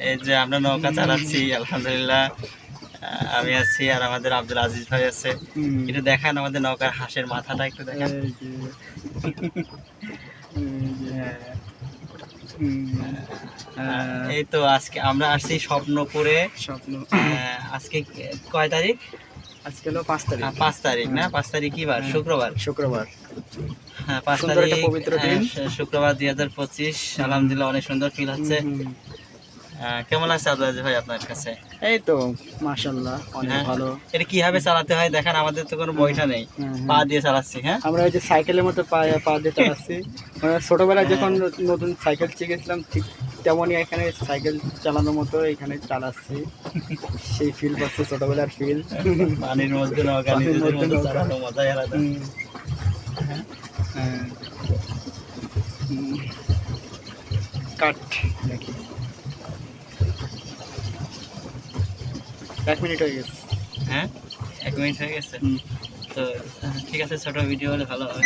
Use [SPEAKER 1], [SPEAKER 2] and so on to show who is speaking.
[SPEAKER 1] এই যে আমরা নৌকা চালাচ্ছি আলহামদুলিল্লাহ। আমি আছি আর আমাদের আব্দুল আজিজ ভাই আছে। একটু দেখান আমাদের নৌকার হাঁসের মাথাটা একটু দেখান। এই তো আজকে আমরা আসছি স্বপ্নপুরে। আজকে কয় তারিখ?
[SPEAKER 2] আজকে হলো 5 তারিখ।
[SPEAKER 1] 5 তারিখ না? 5 তারিখ কি বার? শুক্রবার। হ্যাঁ 5 তারিখ
[SPEAKER 2] পবিত্র দিন,
[SPEAKER 1] শুক্রবার 2025। আলহামদুলিল্লাহ অনেক সুন্দর ফিল হচ্ছে। কেমন লাগছে আব্দুল আজিজ ভাই আপনার কাছে?
[SPEAKER 2] এই তো মাশাআল্লাহ অনেক ভালো।
[SPEAKER 1] এটা কিভাবে চালাতে হয় দেখেন, আমাদের তো কোনো বইটা নেই, পা দিয়ে চালাচ্ছি। হ্যাঁ
[SPEAKER 2] আমরা এই যে সাইকেলের মতো পা দিয়ে চালাচ্ছি। মানে ছোটবেলায় যখন নতুন সাইকেল শিখেছিলাম ঠিক তেমনই এখানে সাইকেল চালানোর মতো এখানে চালাচ্ছি। সেই ফিল পাচ্ছি, ছোটবেলার ফিল।
[SPEAKER 1] পানির মধ্যে নৌকা নিজেদের মধ্যে চালানো মজাই আলাদা।
[SPEAKER 2] কাট নাকি 1 মিনিট হয়ে গেছে।
[SPEAKER 1] হ্যাঁ 1 মিনিট হয়ে গেছে তো ঠিক আছে, ছোট ভিডিও হলে ভালো হবে।